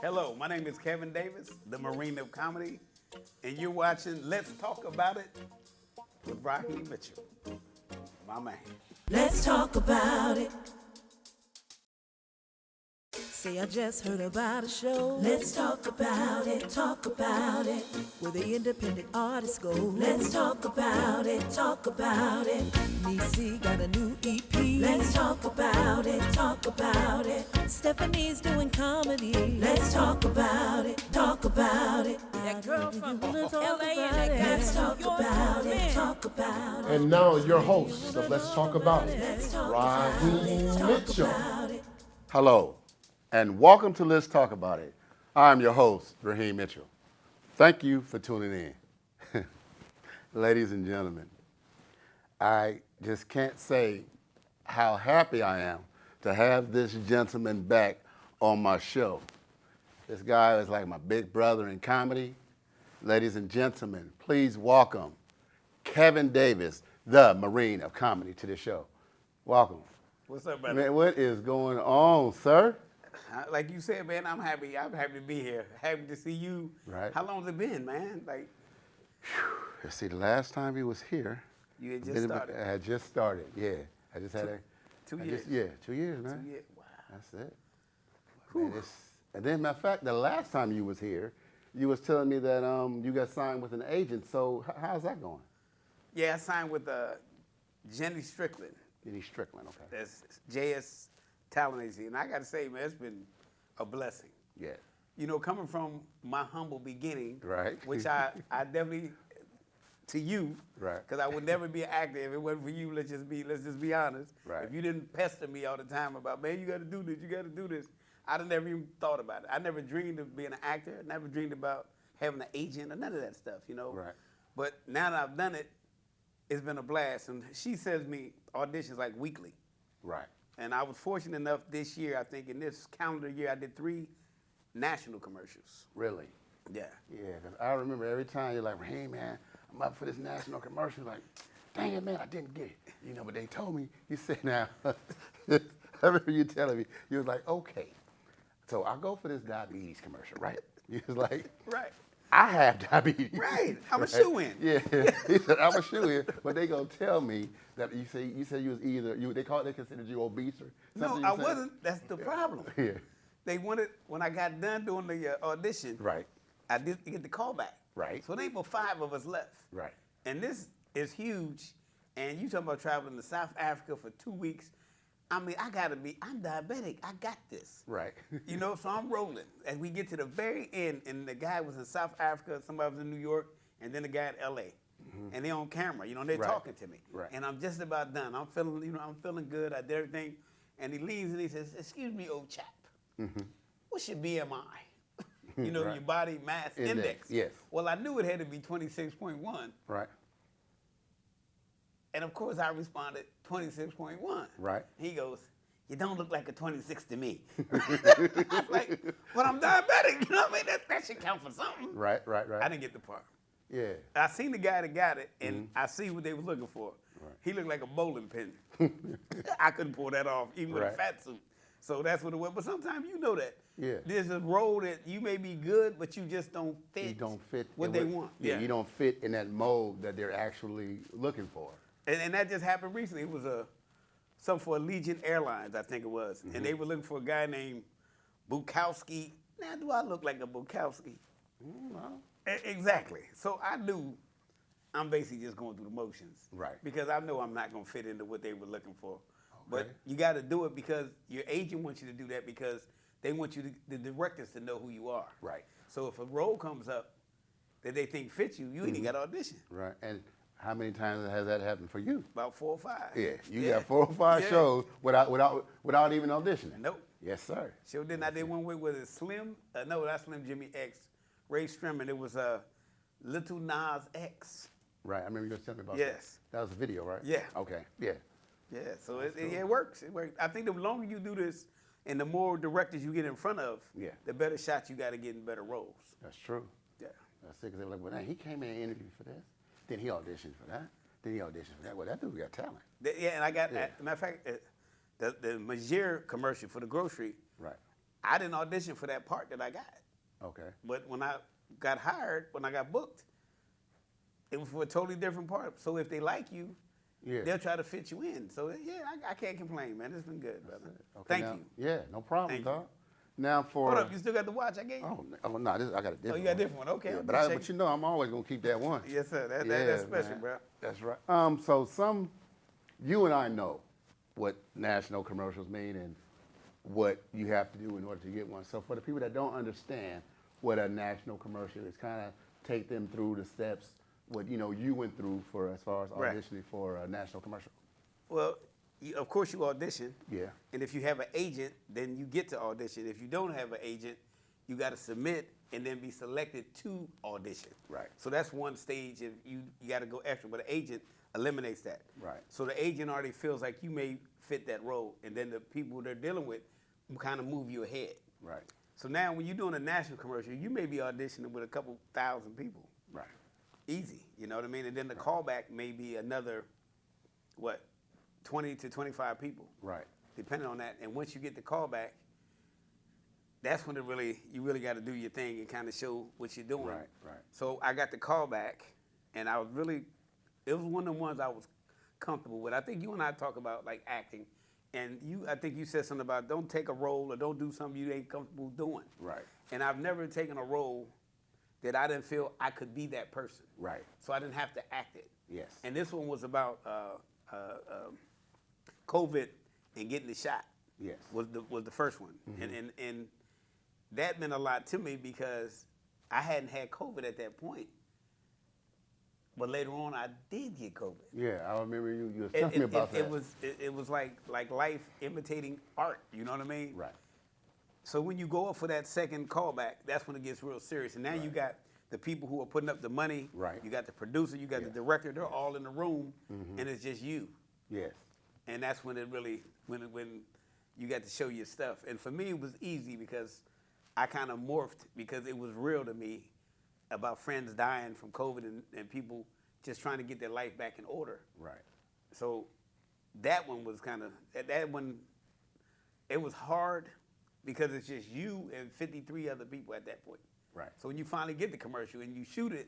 Hello, my name is Kevin Davis, the Marine of Comedy, and you're watching Let's Talk About It with Raheem Mitchell, my man. Let's talk about it. Say I just heard about a show. Let's talk about it, talk about it. Where the independent artists go. Let's talk about it, talk about it. Nisi got a new EP. Let's talk about it, talk about it. Stephanie's doing comedy. Let's talk about it, talk about it. That girl from LA and that guy. Let's talk about it, talk about it. And now your host of Let's Talk About It, Raheem Mitchell. Hello, and welcome to Let's Talk About It. I'm your host, Raheem Mitchell. Thank you for tuning in. Ladies and gentlemen, I just can't say how happy I am to have this gentleman back on my show. This guy is like my big brother in comedy. Ladies and gentlemen, please welcome Kevin Davis, the Marine of Comedy, to the show. Welcome. What's up, brother? Man, what is going on, sir? Like you said, man, I'm happy. I'm happy to be here. Happy to see you. Right. How long has it been, man? Let's see, the last time he was here, You had just started. I had just started, yeah. I just had 2 I years. just- 2 years, man. 2 years. Wow. That's it. Man, and then, matter of fact, the last time you was here, you was telling me that you got signed with an agent. So how's that going? Yeah, I signed with Jenny Strickland. Jenny Strickland, okay. That's JS Talent Agency. And I got to say, man, it's been a blessing. Yeah. You know, coming from my humble beginning, Right. which I definitely, to you, Right. because I would never be an actor if it wasn't for you. Let's just be honest. Right. If you didn't pester me all the time about, man, you got to do this, you got to do this, I'd have never even thought about it. I never dreamed of being an actor. I never dreamed about having an agent or none of that stuff, you know. Right. But now that I've done it, it's been a blast. And she sends me auditions like weekly. Right. And I was fortunate enough this year, I think in this calendar year, I did 3 national commercials. Really? Yeah. Yeah, because I remember every time you're like, hey, man, I'm up for this national commercial. Like, dang it, man, I didn't get it. You know, but they told me, you said now, I remember you telling me, you was like, okay, so I'll go for this diabetes commercial, right? You was like, Right. I have diabetes. Right. I'm a shoo-in. Yeah. He said, I'm a shoo-in, but they gonna tell me that you said you was either they considered you obese or No, something. I you said? wasn't. That's the problem. Yeah. They wanted, when I got done doing the audition, Right. I did get the call back. Right. So there ain't but 5 of us left. Right. And this is huge. And you talking about traveling to South Africa for 2 weeks. I mean, I'm diabetic. I got this. Right. You know, so I'm rolling. As we get to the very end, and the guy was in South Africa, somebody was in New York, and then the guy in LA. And they're on camera, you know, and they're Right. talking to me. Right. And I'm just about done. I'm feeling good. I did everything. And he leaves and he says, excuse me, old chap. What's your BMI? You know, Right. your body mass index. Yes. Well, I knew it had to be 26.1. Right. And of course, I responded 26.1. Right. He goes, you don't look like a 26 to me. I'm like, but I'm diabetic. You know what I mean? That should count for something. Right. I didn't get the part. Yeah. I seen the guy that got it, and I see what they was looking for. Right. He looked like a bowling pin. I couldn't pull that off, even with a Right. fat suit. So that's what it was. But sometimes you know that. Yeah. There's a role that you may be good, but you just don't fit. You don't fit what in they want. Yeah, you don't fit in that mold that they're actually looking for. And that just happened recently. It was something for Allegiant Airlines, I think it was. And they were looking for a guy named Bukowski. Now, do I look like a Bukowski? No. Exactly. So I knew I'm basically just going through the motions. Right. Because I know I'm not going to fit into what they were looking for. But Okay. you got to do it because your agent wants you to do that because they want you, the directors, to know who you are. Right. So if a role comes up that they think fits you, you ain't even got to audition. Right. And how many times has that happened for you? About 4 or 5. Yeah. You got 4 or 5 Yeah. shows without even auditioning. Nope. Yes, sir. Sure didn't. I did one with it Slim? No, not Slim Jimmy X. Ray Strimman. It was Little Nas X. Right. I remember you were telling me about Yes. that. That was a video, right? Yeah. Okay. Yeah. Yeah, so it works. It works. I think the longer you do this and the more directors you get in front of, Yeah. the better shots you got to get in better roles. That's true. Yeah. That's it. Because they were like, well, dang, he came in and interviewed for this. Then he auditioned for that. Then he auditioned for that. Well, that dude got talent. Yeah, and I got, Yeah. matter of fact, the Majir commercial for the grocery, Right. I didn't audition for that part that I got. Okay. But when I got hired, when I got booked, it was for a totally different part. So if they like you, Yeah. they'll try to fit you in. So yeah, I can't complain, man. It's been good, brother. Okay, Thank now- you. Yeah, no problem, Thank you. dog. Now for Hold up, you still got the watch I gave you? oh no, I got a different. Oh, you got a different one. Okay, Yeah, I'm but just but checking. you know, I'm always gonna keep that one. Yes, sir. That's Yeah, special, man. bro. That's right. So you and I know what national commercials mean and what you have to do in order to get one. So for the people that don't understand what a national commercial is, kind of take them through the steps, what you went through for as far as Right. auditioning for a national commercial. Well, of course you audition. Yeah. And if you have an agent, then you get to audition. If you don't have an agent, you got to submit and then be selected to audition. Right. So that's one stage. If you got to go extra, but an agent eliminates that. Right. So the agent already feels like you may fit that role, and then the people they're dealing with kind of move you ahead. Right. So now when you're doing a national commercial, you may be auditioning with a couple thousand people. Right. Easy, you know what I mean? And then the callback may be another, 20 to 25 people. Right. Depending on that. And once you get the callback, that's when you really got to do your thing and kind of show what you're doing. Right, right. So I got the callback, and it was one of the ones I was comfortable with. I think you and I talk about like acting, and I think you said something about don't take a role or don't do something you ain't comfortable doing. Right. And I've never taken a role that I didn't feel I could be that person. Right. So I didn't have to act it. Yes. And this one was about COVID and getting the shot. Yes. Was the first one, and that meant a lot to me because I hadn't had COVID at that point. But later on, I did get COVID. Yeah, I remember you was telling me about that. It was like life imitating art. You know what I mean? Right. So when you go up for that second callback, that's when it gets real serious. And now you got the people who are putting up the money. Right. You got the producer. You got the director. They're all in the room, and it's just you. Yes. And that's when it really when you got to show your stuff. And for me, it was easy because I kind of morphed because it was real to me about friends dying from COVID and people just trying to get their life back in order. Right. So that one was it was hard because it's just you and 53 other people at that point. Right. So when you finally get the commercial and you shoot it,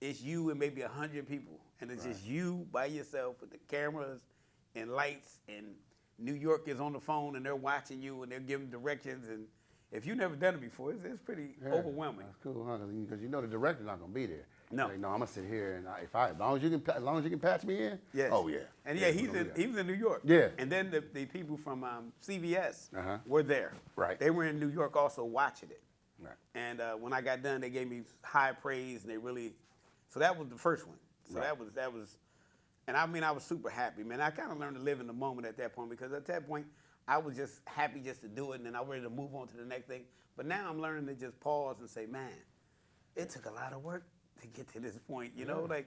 it's you and maybe 100 people. And it's just you by yourself with the cameras and lights, and New York is on the phone and they're watching you and they're giving directions. And if you've never done it before, it's pretty overwhelming. That's cool, huh? Because the director's not gonna be there. No. Like, no, I'm gonna sit here and as long as you can patch me in. Yes. Oh yeah. And Yeah, he was in New York. Yeah. And then the people from CBS Uh-huh. were there. Right. They were in New York also watching it. Right. And when I got done, they gave me high praise, and so that was the first one. So Right. that was, and I mean, I was super happy, man. I kind of learned to live in the moment at that point because at that point, I was just happy just to do it, and then I was ready to move on to the next thing. But now I'm learning to just pause and say, man, it took a lot of work to get to this point, you know, like,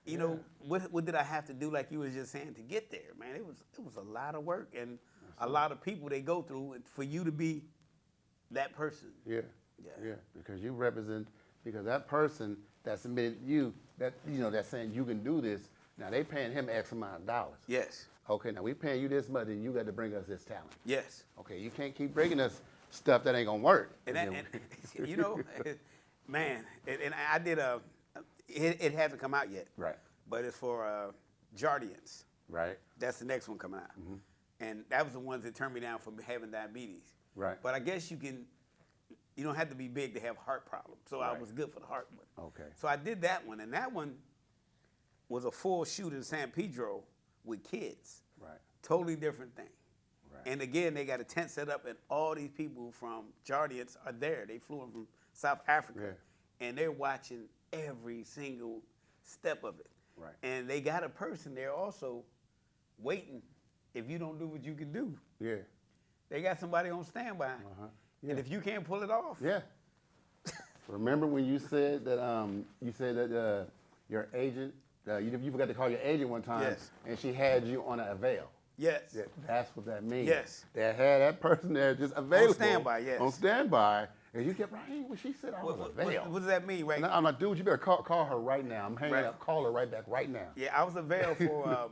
you know, what did I have to do, like you was just saying, to get there, man? It was a lot of work and a lot of people they go through, and for you to be that person. Yeah. Yeah. Yeah. Because that person that submitted you, that's saying you can do this. Now they paying him X amount of dollars. Yes. Okay. Now we paying you this much, and you got to bring us this talent. Yes. Okay. You can't keep bringing us stuff that ain't gonna work. And you know, man, and I did it hasn't come out yet. Right. But it's for Jardians. Right. That's the next one coming out. And that was the ones that turned me down from having diabetes. Right. But I guess you don't have to be big to have heart problems. So I Right. was good for the heart one. Okay. So I did that one, and that one was a full shoot in San Pedro with kids. Right. Totally different thing. Right. And again, they got a tent set up, and all these people from Jardians are there. They flew in from South Africa, and they're watching every single step of it. Right. And they got a person there also waiting if you don't do what you can do. Yeah. They got somebody on standby. Yeah. And if you can't pull it off, Yeah. Remember when you said that your agent, you forgot to call your agent one time, Yes. and she had you on a avail. yes. Yeah, that's what that means. Yes. They had that person there just available. standby, yes. On standby, And you kept, Raheem, when she said I was a veil. What does that mean, right? And I'm like, dude, you better call her right now. I'm hanging Right. up. Call her right back right now. Yeah, I was a veil for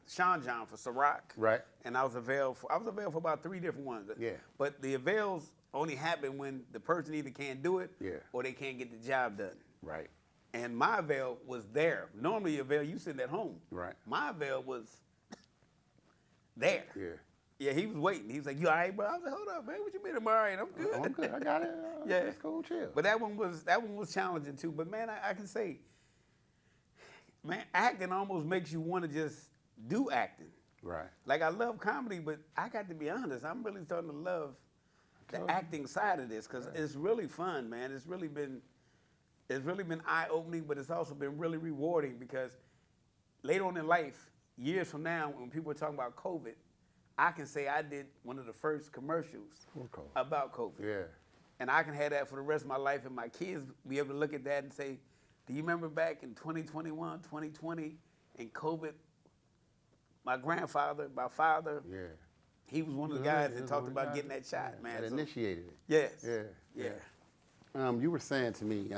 Sean John for Ciroc. Right. And I was a veil for about 3 different ones. Yeah. But the avails only happen when the person either can't do it or they can't get the job done. Right. And my veil was there. Normally a veil, you sitting at home. Right. My veil was there. Yeah. Yeah, he was waiting. He was like, "You all right, bro?" I was like, "Hold up, man. What you mean I'm all right? I'm good." Oh, I'm good. I got it. Yeah. That's cool. Chill. But that one was challenging too. But man, I can say, man, acting almost makes you want to just do acting. Right. Like I love comedy, but I got to be honest, I'm really starting to love the acting side of this because it's really fun, man. It's really been eye-opening, but it's also been really rewarding because later on in life, years from now, when people are talking about COVID, I can say I did one of the first commercials about COVID. Yeah. And I can have that for the rest of my life, and my kids be able to look at that and say, do you remember back in 2021, 2020, and COVID, my father, he was one of the guys that talked about getting that shot, man. That initiated it. Yes. Yeah. You were saying to me,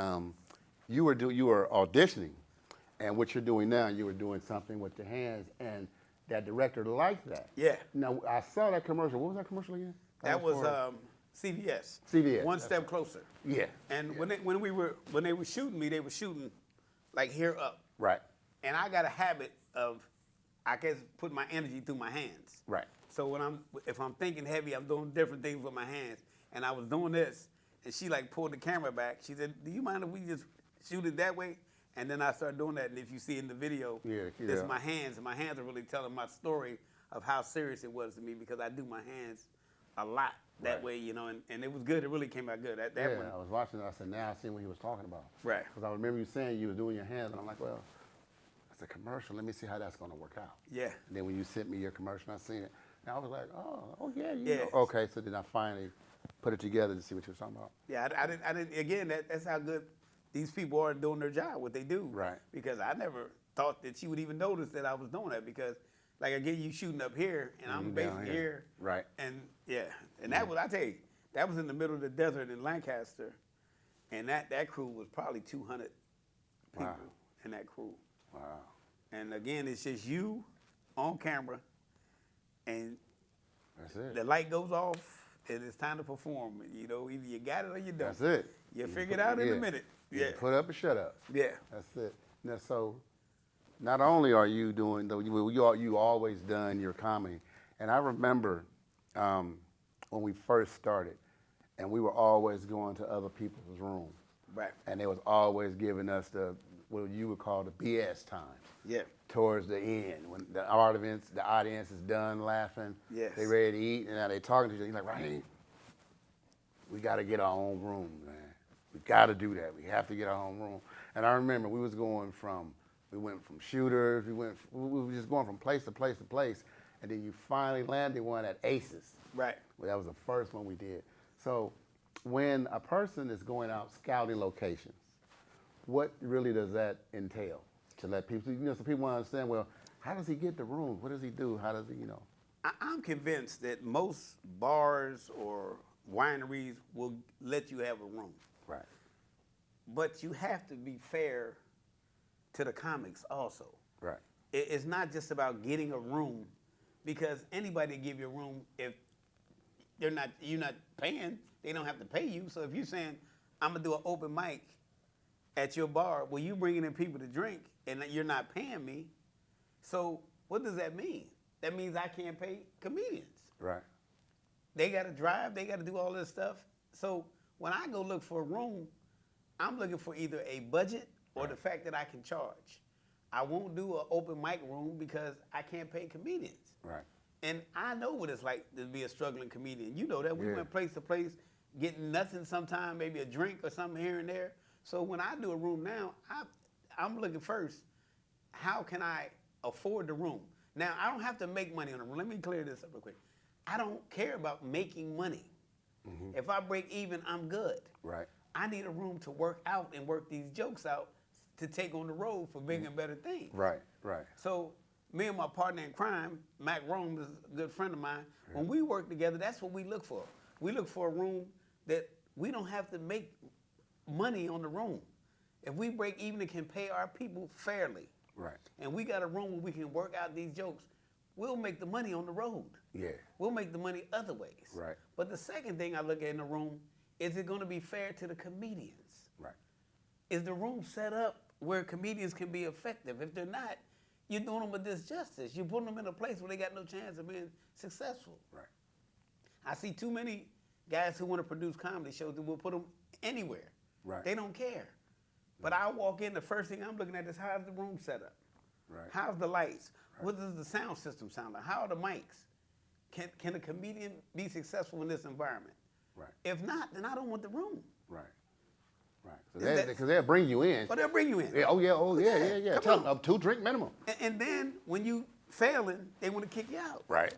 you were auditioning, and what you're doing now, you were doing something with your hands, and that director liked that. Yeah. Now I saw that commercial. What was that commercial again? That was CVS. CVS. One Step Closer. Yeah. And when they were shooting me, they were shooting like here up. Right. And I got a habit of, I guess, putting my energy through my hands. Right. So if I'm thinking heavy, I'm doing different things with my hands. And I was doing this, and she like pulled the camera back. She said, "Do you mind if we just shoot it that way?" And then I started doing that. And if you see in the video, it's my hands. And my hands are really telling my story of how serious it was to me because I do my hands a lot that way, you know. And it was good. It really came out good. That one. I was watching it. I said, now I see what he was talking about. Right. Because I remember you saying you were doing your hands, and I'm like, well, it's a commercial. Let me see how that's going to work out. Yeah. And then when you sent me your commercial, I seen it. And I was like, oh yeah, you know. Okay, so then I finally put it together to see what you were talking about. Yeah, I didn't. Again, that's how good these people are doing their job, what they do. Right. Because I never thought that she would even notice that I was doing that because, like, again, you shooting up here and I'm basically here. Right. And and that was, I tell you, that was in the middle of the desert in Lancaster, and that crew was probably 200 people in that crew. Wow. And again, it's just you on camera, and that's it. The light goes off, and it's time to perform. You know, either you got it or you don't. That's it. You figure it out in a minute. Yeah. Put up or shut up. Yeah. That's it. Now, so not only are you doing, though, you always done your comedy, and I remember when we first started, and we were always going to other people's rooms. Right. And they was always giving us what you would call the BS times. Yeah. Towards the end, when the audience is done laughing, they ready to eat, and now they talking to you. You're like, Raheem, we got to get our own room, man. We got to do that. We have to get our own room. And I remember we went from shooters, we were just going from place to place to place, and then you finally landed one at Aces. Right. Well, that was the first one we did. So when a person is going out scouting locations, what really does that entail? To let people, so people want to understand, well, how does he get the rooms? What does he do? How does he, I'm convinced that most bars or wineries will let you have a room. Right. But you have to be fair to the comics also. Right. It's not just about getting a room, because anybody give you a room, if you're not paying, they don't have to pay you. So if you're saying, I'm gonna do an open mic at your bar, well, you bringing in people to drink and you're not paying me. So what does that mean? That means I can't pay comedians. Right. They got to drive. They got to do all this stuff. So when I go look for a room, I'm looking for either a budget or the fact that I can charge. I won't do an open mic room because I can't pay comedians. Right. And I know what it's like to be a struggling comedian. You know that. We went place to place, getting nothing sometime, maybe a drink or something here and there. So when I do a room now, I'm looking first, how can I afford the room? Now, I don't have to make money on the room. Let me clear this up real quick. I don't care about making money. Mm-hmm. If I break even, I'm good. Right. I need a room to work out and work these jokes out to take on the road for bigger and better things. Right, right. So me and my partner in crime, Mac Rome, is a good friend of mine. When we work together, that's what we look for. We look for a room that we don't have to make money on the room. If we break even and can pay our people fairly, Right. and we got a room where we can work out these jokes, we'll make the money on the road. Yeah. We'll make the money other ways. Right. But the second thing I look at in the room, is it going to be fair to the comedians? Right. Is the room set up where comedians can be effective? If they're not, you're doing them a disjustice. You're putting them in a place where they got no chance of being successful. Right. I see too many guys who want to produce comedy shows that will put them anywhere. Right. They don't care. But I walk in, the first thing I'm looking at is how's the room set up? Right. How's the lights? Right. What does the sound system sound like? How are the mics? Can a comedian be successful in this environment? Right. If not, then I don't want the room. Right. Right. Because they'll bring you in. But they'll bring you in. Yeah, yeah. Come Tell on. them a 2-drink minimum. And then when you failing, they want to kick you out. Right.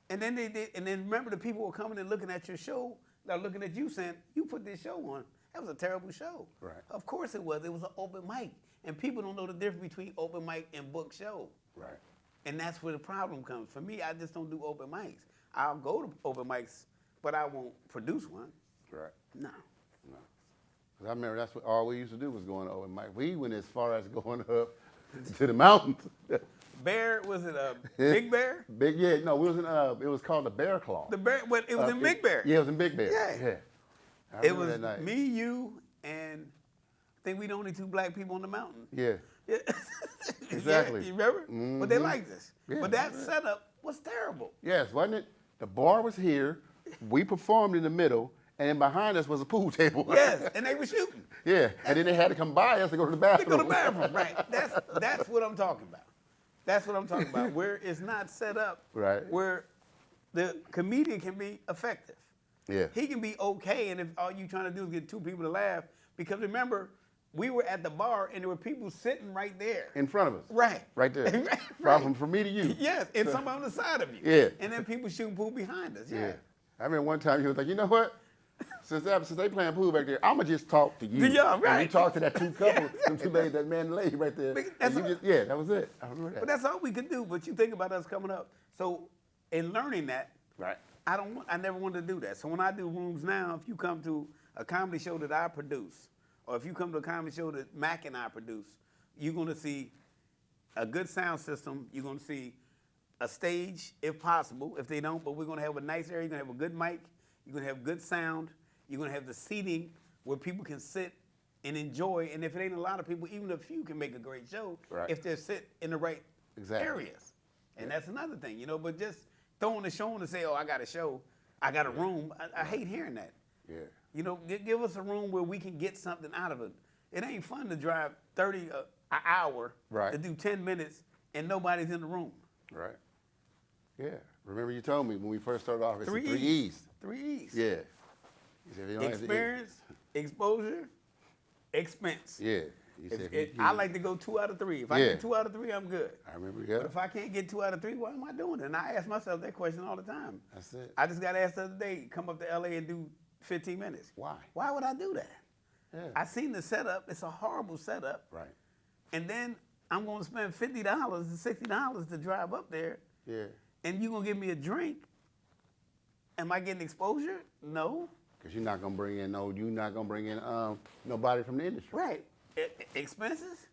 And then and then remember the people who are coming and looking at your show, they're looking at you saying, you put this show on. That was a terrible show. Right. Of course it was. It was an open mic. And people don't know the difference between open mic and book show. Right. And that's where the problem comes. For me, I just don't do open mics. I'll go to open mics, but I won't produce one. Right. No. No. 'Cause I remember that's what all we used to do was going to open mic. We went as far as going up to the mountains. Bear, was it a Big Bear? It was called the Bear Claw. The Bear, but it was in Big Bear. Yeah, it was in Big Bear. Yeah. I It remember was that night. me, you, and I think we the only 2 black people on the mountain. Yeah. Yeah. Exactly. Yeah, you remember? But they liked us. Yeah, but that I remember. setup was terrible. Yes, wasn't it? The bar was here. We performed in the middle, and then behind us was a pool table. Yes, and they were shooting. Yeah, and then they had to come by us to go to the They bathroom. go to the bathroom, right? That's what I'm talking about. That's what I'm talking about. Where it's not set up, Right. where the comedian can be effective. Yeah. He can be okay, and if all you trying to do is get 2 people to laugh, because remember, we were at the bar and there were people sitting right there. In front of us. Right. Right there. Right. From me to you. Yes, and some on the side of you. Yeah. And then people shooting pool behind us. Yeah. I remember one time he was like, you know what? Since they playing pool back there, I'ma just talk to you. Yeah, And right. you talk to that 2 couple, them 2 ladies, that man and lady right there. That's And you all- just, that was it. I remember that. But that's all we could do. But you think about us coming up. So in learning that, right. I never wanted to do that. So when I do rooms now, if you come to a comedy show that I produce, or if you come to a comedy show that Mac and I produce, you're gonna see a good sound system. You're gonna see a stage, if possible. If they don't, but we're gonna have a nice area. You're gonna have a good mic. You're gonna have good sound. You're gonna have the seating where people can sit and enjoy. And if it ain't a lot of people, even a few can make a great show Right. if they're sit in the right Exactly. areas. And that's another thing, But just throwing a show on and say, "Oh, I got a show, I got a room," I hate hearing that. Yeah. Give us a room where we can get something out of it. It ain't fun to drive 30 an hour Right. to do 10 minutes and nobody's in the room. Right. Yeah. Remember you told me when we first started off, it's 3 3 E's. E's. 3 E's. Yeah. You said, you don't have to eat. Experience, exposure, expense. Yeah. You said, I like to go 2 out of 3. If I Yeah. get 2 out of 3, I'm good. I remember, But if I can't get 2 out of 3, what am I doing? And I ask myself that question all the time. That's it. I just got asked the other day, come up to LA and do 15 minutes. Why? Why would I do that? Yeah. I seen the setup. It's a horrible setup. Right. And then I'm going to spend $50 to $60 to drive up there. Yeah. And you going to give me a drink? Am I getting exposure? No. Because you're not gonna bring in nobody from the industry. Right. Expenses?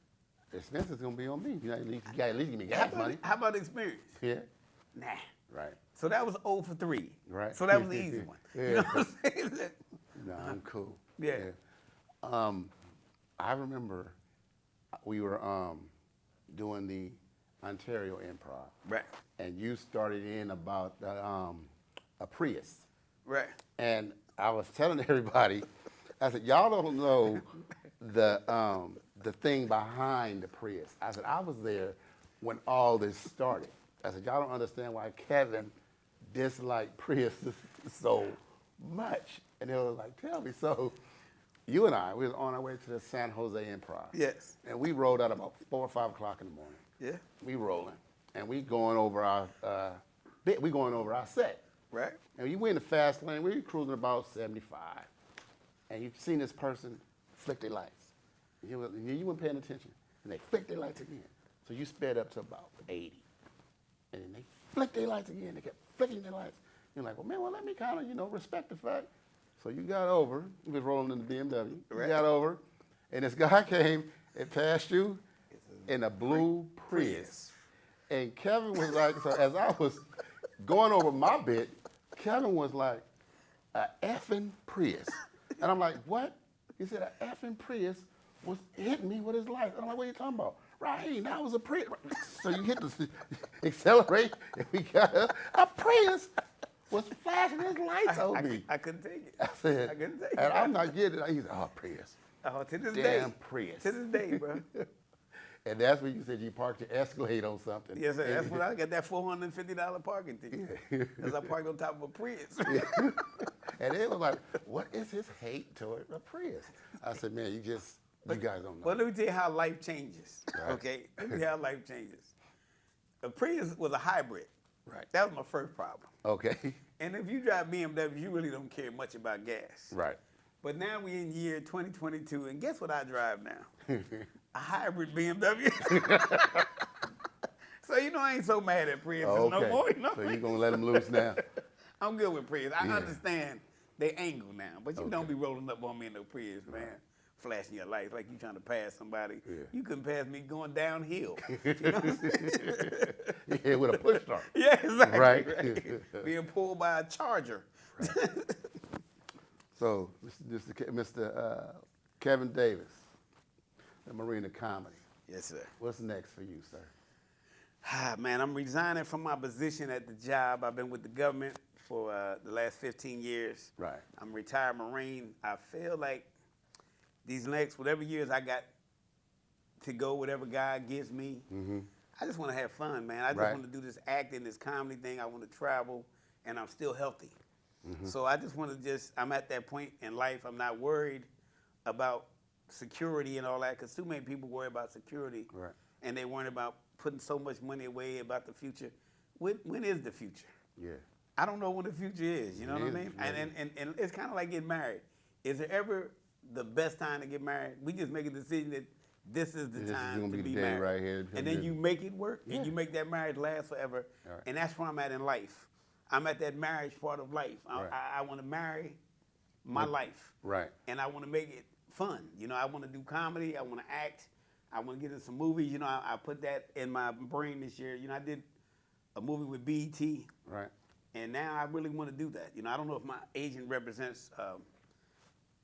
The expense is gonna be on me. You gotta at least give me gas money. How about experience? Yeah. Nah. Right. So that was 0 for 3. Right. So that was the easy one. Yeah. You know what I'm saying? No, I'm cool. Yeah. I remember we were doing the Ontario Improv. Right. And you started in about a Prius. Right. And I was telling everybody, I said, y'all don't know the thing behind the Prius. I said, I was there when all this started. I said, y'all don't understand why Kevin disliked Prius so much. And they were like, tell me. So you and I, we was on our way to the San Jose Improv. Yes. And we rolled out about 4 or 5 o'clock in the morning. Yeah. We rolling. And we going over our set. Right. And you went in the fast lane, we were cruising about 75. And you seen this person flick their lights. You weren't paying attention. And they flicked their lights again. So you sped up to about 80. And then they flicked their lights again. They kept flicking their lights. You're like, well, let me kind of, respect the fact. So you got over, you was rolling in the BMW, Right. you got over, and this guy came and passed you in a blue Prius. And Kevin was like, so as I was going over my bit, Kevin was like, a effing Prius. And I'm like, what? He said, a effing Prius was hitting me with his lights. I'm like, what are you talking about? Right, that was a Prius. So you hit the accelerate, and we got a Prius was flashing his lights on me. I couldn't take it. I said, I couldn't take it. and I'm not getting it. He said, oh, Prius. Oh, to this day. Damn Prius. To this day, bro. And that's when you said you parked your Escalade on something. Yes, sir. That's when I got that $450 parking ticket. Because I parked on top of a Prius. And it was like, what is his hate toward a Prius? I said, man, you guys don't know. Well, let me tell you how life changes. Right. Okay? Let me tell you how life changes. A Prius was a hybrid. Right. That was my first problem. Okay. And if you drive BMW, you really don't care much about gas. Right. But now we in year 2022, and guess what I drive now? A hybrid BMW. So you know I ain't so mad at Prius Okay. no more. You know So what I you're mean? going to let him loose now? I'm good with Prius. I Yeah. understand they angle now, but you Okay. don't be rolling up on me in no Prius, man. Flashing your lights like you trying to pass somebody. Yeah. You couldn't pass me going downhill. You know what I'm saying? Yeah, with a push start. Yeah, exactly. Right. Being pulled by a Charger. So, Mr. Kevin Davis, the Marina Comedy. Yes, sir. What's next for you, sir? Man, I'm resigning from my position at the job. I've been with the government for the last 15 years. Right. I'm a retired Marine. I feel like these next, whatever years I got to go, whatever God gives me, I just want to have fun, man. I just Right. want to do this acting, this comedy thing. I want to travel, and I'm still healthy. So I just want to I'm at that point in life, I'm not worried about security and all that, because too many people worry about security. Right. And they worry about putting so much money away about the future. When is the future? Yeah. I don't know when the future is, you know what I It is, mean? yeah. And it's kind of like getting married. Is there ever the best time to get married? We just make a decision that this is the This is time gonna to be be the day married. right here. And then you make it work, Yeah. and you make that marriage last forever. All right. And that's where I'm at in life. I'm at that marriage part of life. Right. I want to marry my life. Right. And I want to make it fun. You know, I want to do comedy. I want to act. I want to get in some movies. You know, I put that in my brain this year. You know, I did a movie with BET. Right. And now I really want to do that. You know, I don't know if my agent represents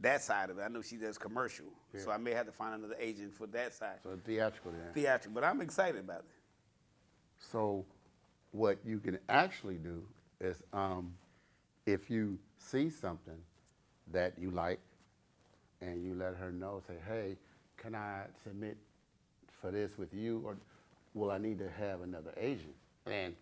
that side of it. I know she does commercial. So I may have to find another agent for that side. So theatrical then. Theatrical. But I'm excited about it. So what you can actually do is if you see something that you like and you let her know, say, hey, can I submit for this with you, or will I need to have another agent? And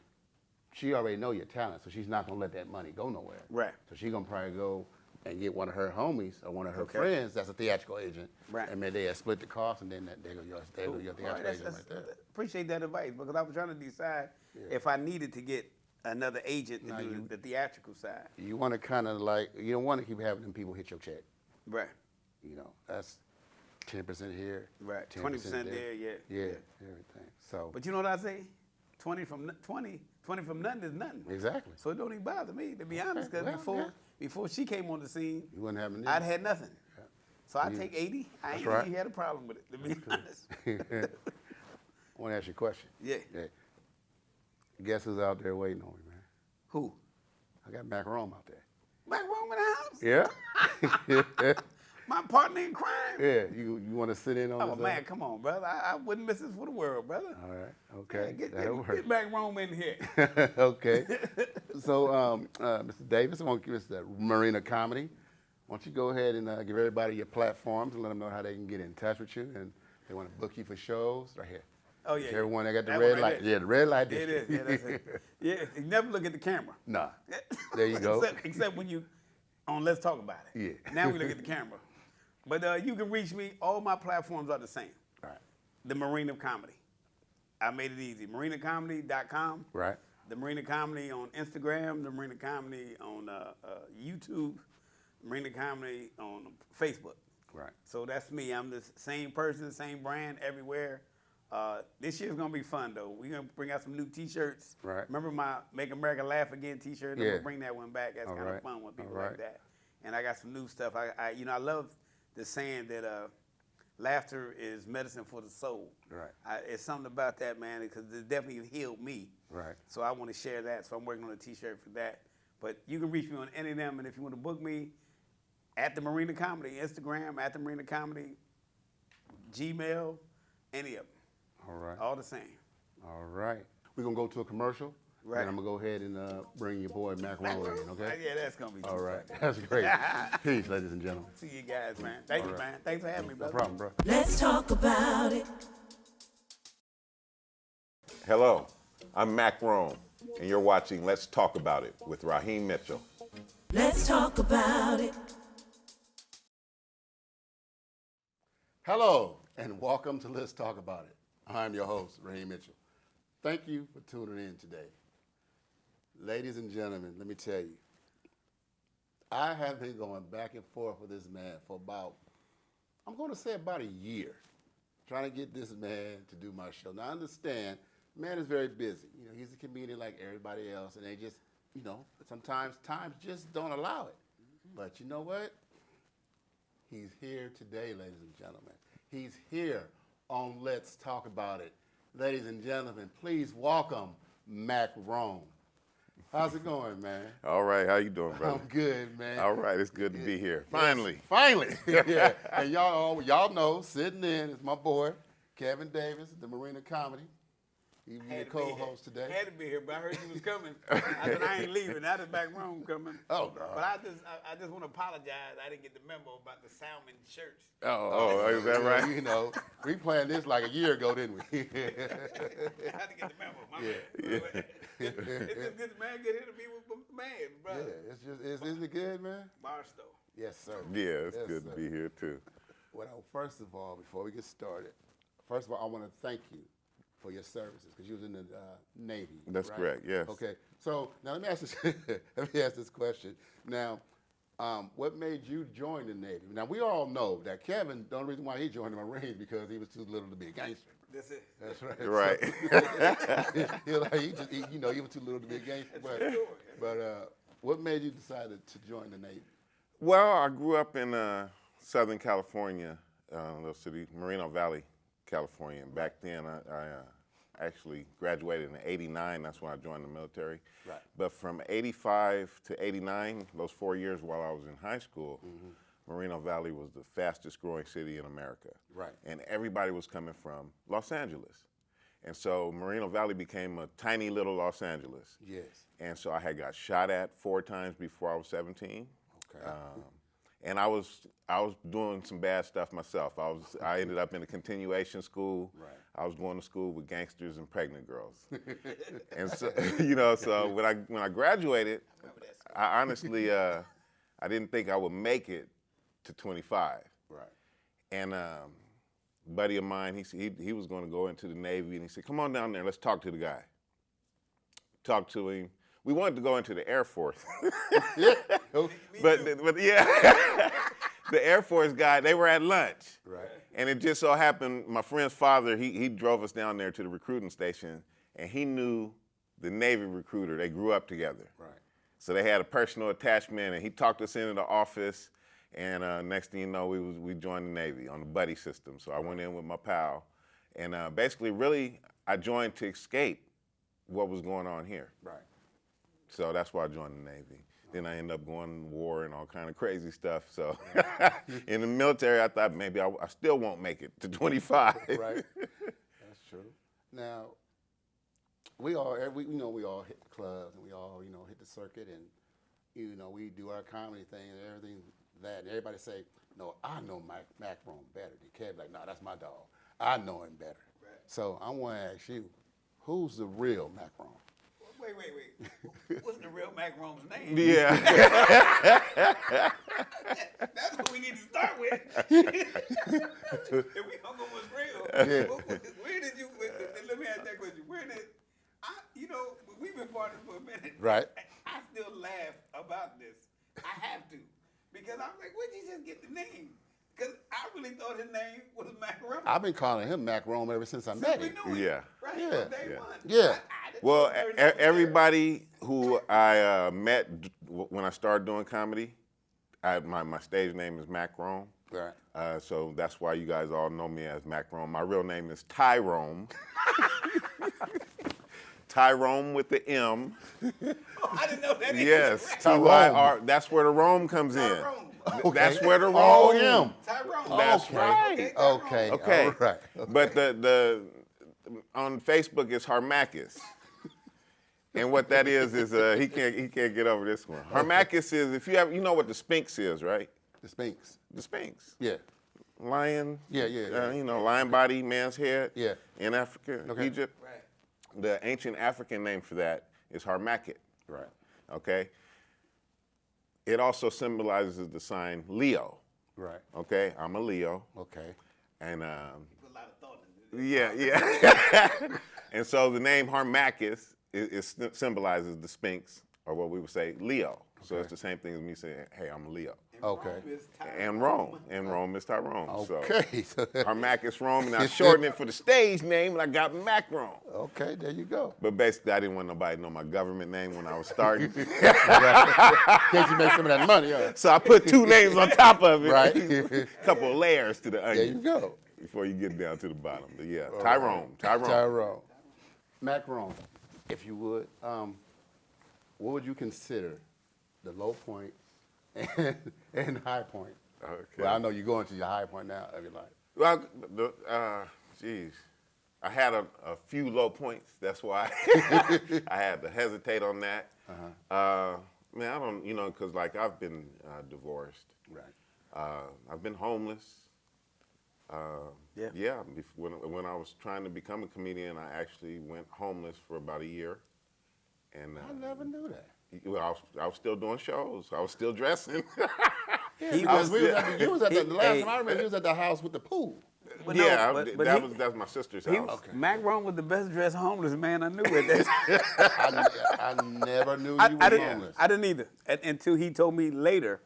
she already know your talent, so she's not gonna let that money go nowhere. Right. So she's gonna probably go and get one of her homies or one of her Okay. friends that's a theatrical agent. Right. And maybe they'll split the cost, and then they go your All theatrical right, agent right there. Appreciate that advice, because I was trying to decide if I needed to get another agent to Now do you- the theatrical side. You want to kind of like, you don't want to keep having them people hit your check. Right. You know, that's 10% here. Right. 10% 20% there, yeah. Yeah, everything. So, But you know what I say? 20 from nothing is nothing. exactly. So it don't even bother me, to be honest, because well, before she came on the scene, You wouldn't have any. I'd had nothing. So I take 80. I That's ain't right. really had a problem with it, to be honest. I want to ask you a question. Yeah. Guess who's out there waiting on me, man? Who? I got Mac Rome out there. Back home in the house? Yeah. My partner in crime? Yeah. You want to sit in on Oh, this? man, come on, brother. I wouldn't miss this for the world, brother. All right. Okay. Yeah, That'll work. get back Rome in here. Okay. So, Mr. Davis, I want to give us the Marina Comedy. Why don't you go ahead and give everybody your platforms and let them know how they can get in touch with you, and if they want to book you for shows, right here. Oh, yeah. Everyone that got the That red one right light. there. Yeah, the red light It is. district. Yeah, that's it. Yeah, you never look at the camera. Nah. There you go. Except when you on Let's Talk About It. Yeah. Now we look at the camera. But you can reach me. All my platforms are the same. All right. The Marina Comedy. I made it easy. MarinaComedy.com. Right. The Marina Comedy on Instagram. The Marina Comedy on YouTube. Marina Comedy on Facebook. Right. So that's me. I'm the same person, same brand everywhere. This year's gonna be fun though. We're gonna bring out some new T-shirts. Right. Remember my "Make America Laugh Again" T-shirt? Yeah. We'll bring that one back. That's All kind of right. fun when people All like right. that. and I got some new stuff. I love the saying that laughter is medicine for the soul. Right. It's something about that, man, because it definitely healed me. Right. So I want to share that. So I'm working on a T-shirt for that. But you can reach me on any of them, and if you want to book me, at the Marina Comedy, Instagram, at the Marina Comedy, Gmail, any of them. All right. All the same. All right. We're going to go to a commercial. Right. And I'm going to go ahead and bring your boy Macaroni in, okay? Yeah, that's going to be too All right. funny. That's great. Peace, ladies and gentlemen. See you guys, man. Thank you, man. Thanks for having me, No brother. problem, bro. Let's talk about it. Hello, I'm Mac Rome, and you're watching Let's Talk About It with Raheem Mitchell. Let's talk about it. Hello, and welcome to Let's Talk About It. I'm your host, Raheem Mitchell. Thank you for tuning in today. Ladies and gentlemen, let me tell you, I have been going back and forth with this man for about a year, trying to get this man to do my show. Now, I understand, man is very busy. You know, he's a comedian like everybody else, and they just, you know, sometimes times just don't allow it. But you know what? He's here today, ladies and gentlemen. He's here on Let's Talk About It. Ladies and gentlemen, please welcome Mac Rome. How's it going, man? All right, how you doing, brother? I'm good, man. All right, it's good to be here. Finally. Yes, finally. Yeah. And y'all know, sitting in is my boy, Kevin Davis, the Marina Comedy. He be the Had to be here. co-host today. Had to be here, but I heard you was coming. I said I ain't leaving. Now the back room coming. Oh, no. But I just want to apologize. I didn't get the memo about the salmon shirts. Oh, is that right? You know, we planned this like a year ago, didn't we? I had to get the memo. My bad. It's just good, man. Get here to be with my man, Yeah, brother. it's just, isn't it good, man? Barstow. Yes, sir. Yeah, it's Yes, good sir. to be here, too. Well, first of all, before we get started, first of all, I want to thank you for your services because you was in the Navy. That's right? correct, yes. Okay, so now let me ask this question. Now, what made you join the Navy? Now we all know that Kevin, the only reason why he joined the Marines because he was too little to be a gangster. That's it. That's right. Right. He was too little to be a gangster. But what made you decide to join the Navy? Well, I grew up in Southern California, little city, Moreno Valley, California. And back then, I actually graduated in '89. That's when I joined the military. Right. But from '85 to '89, those 4 years while I was in high school, Moreno Valley was the fastest growing city in America. Right. And everybody was coming from Los Angeles. And so Moreno Valley became a tiny little Los Angeles. Yes. And so I had got shot at 4 times before I was 17. Okay. And I was doing some bad stuff myself. I ended up in a continuation school. Right. I was going to school with gangsters and pregnant girls. And so, so when I graduated, I honestly I didn't think I would make it to 25. Right. And a buddy of mine, he was going to go into the Navy, and he said, "Come on down there, let's talk to the guy." Talked to him. We wanted to go into the Air Force. Yeah. But yeah, the Air Force guy, they were at lunch. Right. And it just so happened, my friend's father, he drove us down there to the recruiting station, and he knew the Navy recruiter. They grew up together. Right. So they had a personal attachment, and he talked us into the office, and next thing you know, we joined the Navy on the buddy system. So I went in with my pal, and basically, really, I joined to escape what was going on here. Right. So that's why I joined the Navy. Then I ended up going to war and all kind of crazy stuff. So in the military, I thought maybe I still won't make it to 25. Right. That's true. Now, we all hit the clubs and we all, hit the circuit and, we do our comedy thing and everything that. And everybody say, no, I know Mac Rome better. The kid like, no, that's my dog. I know him better. Right. So I want to ask you, who's the real Mac Rome? Wait. What's the real Mac Rome's name? Yeah. That's what we need to start with. If we hung on what's real, Yeah. where did you? Let me ask that question. Where did we've been partners for a minute. Right. I still laugh about this. I have to because I'm like, where'd you just get the name? Because I really thought his name was Mac Rome. I've been calling him Mac Rome ever since I met him. Yeah. Right. Yeah. From day Yeah. one. Yeah. I didn't Well, know there was everybody who I met when I started doing comedy, my stage name is Mac Rome. Right. So that's why you guys all know me as Mac Rome. My real name is Tyrone. Tyrone with the M. Oh, I didn't know that. Yes, Tyrone. T-Y-R. That's where the Rome comes in. Okay. That's where the Rome. Oh, M. Tyrone. That's Okay. right. Okay. Okay. All right. But the on Facebook it's Harmachis. And what that is he can't get over this one. Harmachis is, if you know what the Sphinx is, right? The Sphinx. The Sphinx. Yeah. Lion. Yeah. Lion body, man's head. Yeah. In Africa, Okay. Egypt. Right. The ancient African name for that is Harmachis. Right. Okay. It also symbolizes the sign Leo. Right. Okay. I'm a Leo. Okay. And A lot of thought into this. yeah. And so the name Harmachis symbolizes the Sphinx, or what we would say Leo. So Okay. it's the same thing as me saying, hey, I'm a Leo. Okay. And Rome. And Rome is Tyrone. Okay. So Harmachis Rome, and I shortened it for the stage name, and I got Mac Rome. Okay, there you go. But basically, I didn't want nobody to know my government name when I was starting. In case you make some of that money, huh? So I put two names on top of it. Right. A couple of layers to the onion. There you go. Before you get down to the bottom. But yeah, All Tyrone. right. Tyrone. Macron, if you would, what would you consider the low point and high point? Okay. Well, I know you're going to your high point now of your life. Well, geez, I had a few low points. That's why I had to hesitate on that. Man, I don't, because like I've been divorced. Right. I've been homeless. Yeah. When I was trying to become a comedian, I actually went homeless for about a year. And I never knew that. well, I was still doing shows. I was still dressing. You was at the last time I remember, you was at the house with the pool. But yeah, no, but that he- was my sister's He, house. Mac Rome was the best dressed homeless man I knew at that time. I never knew you were homeless. I didn't either until he told me later,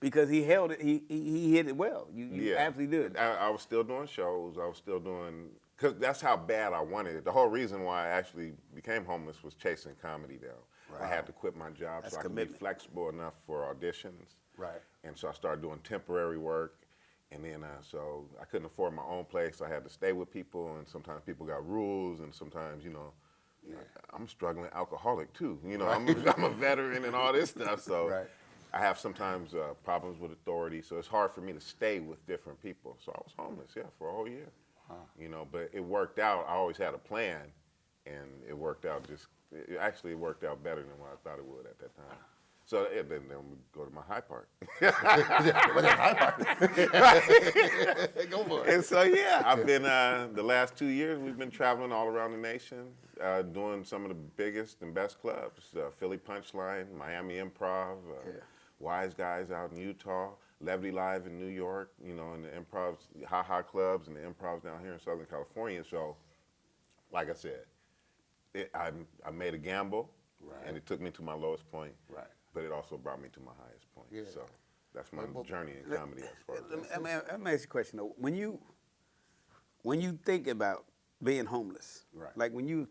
because he held it. He hit it well. You absolutely did. I was still doing shows. I was still doing, because that's how bad I wanted it. The whole reason why I actually became homeless was chasing comedy down. I had to quit my job That's so I could commitment. be flexible enough for auditions. Right. And so I started doing temporary work. And then, so I couldn't afford my own place. I had to stay with people, and sometimes people got rules, and sometimes, I'm a struggling alcoholic too. I'm a veteran and all this stuff, so Right. I have sometimes problems with authority. So it's hard for me to stay with different people. So I was homeless, for a whole year. But it worked out. I always had a plan, and it worked out it actually worked out better than what I thought it would at that time. So then we go to my high part. What is high part? Go for it. And so, I've been, the last 2 years, we've been traveling all around the nation, doing some of the biggest and best clubs. Philly Punchline, Miami Improv, Wise Guys out in Utah, Levity Live in New York, and the improvs, Ha-Ha clubs and the improvs down here in Southern California. So, like I said, I made a gamble, and it took me to my lowest point. Right. But it also brought me to my highest point. Yeah. So that's my journey in comedy as far as Let me ask you a question though. When you think about being homeless, Right. like when you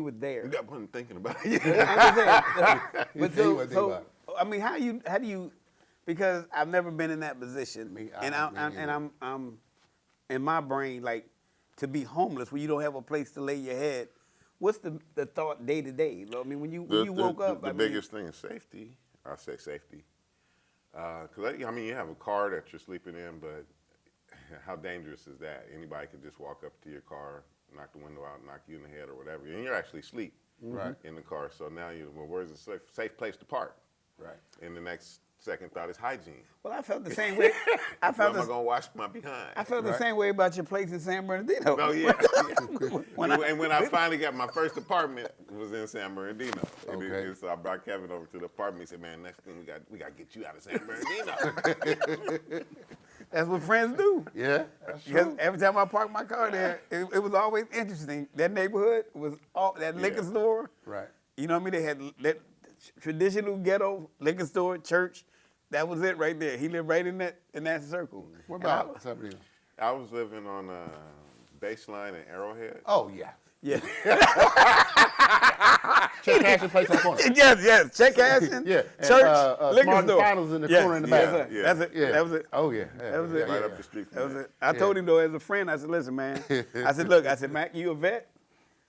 were there. I wasn't thinking about it. I'm just saying, but You wasn't thinking about I mean, how do you? Because I've never been in that position, Me I'm in my brain like to be homeless when you don't have a place to lay your head. What's the thought day to day? I mean, when you woke up, The biggest thing is safety. I say safety. Because, you have a car that you're sleeping in, but how dangerous is that? Anybody could just walk up to your car, knock the window out, knock you in the head or whatever, and you're actually asleep in the car. So now where's a safe place to park? Right. And the next second thought is hygiene. Well, I felt the same way. I Where felt am I going to wash my behind? I felt the same way about your place in San Bernardino. Oh, yeah. When when I finally got my first apartment, it was in San Bernardino. Okay. And so I brought Kevin over to the apartment. He said, man, next thing we got to get you out of San Bernardino. That's what friends do. Yeah, that's Because true. every time I parked my car there, it was always interesting. That neighborhood was that liquor store. Right. You know what I mean? They had that traditional ghetto liquor store, church. That was it right there. He lived right in that circle. What And I about was- somebody? I was living on Baseline and Arrowhead. Oh, yeah. Yeah. Check cash and place on the corner. yes. Check cashing. Yeah. And, Church. Liquor Martin store. Finals in the Yes, corner in the yes, back. sir. That's it. Yeah. That was it. Oh yeah. That was it. Right up the street from That was there. it. I told him though, as a friend, I said, listen, man. I said, look, Mac, you a vet?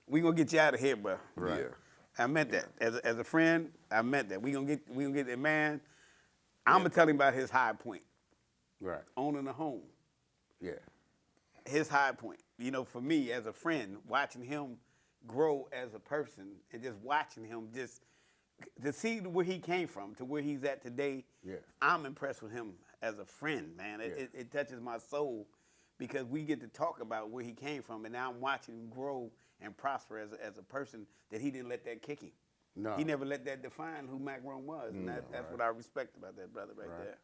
We gonna get you out of here, bro. Right. Yeah. I meant that. As a friend, I meant that. We gonna get that man. I'm gonna tell him about his high point, Right. owning a home. Yeah. His high point. You know, for me as a friend, watching him grow as a person and just watching him just to see where he came from to where he's at today. Yeah. I'm impressed with him as a friend, man. It touches my soul because we get to talk about where he came from, and now I'm watching him grow and prosper as a person that he didn't let that kick him. No. He never let that define who Mac Rome was, and that's what I respect about that brother right there.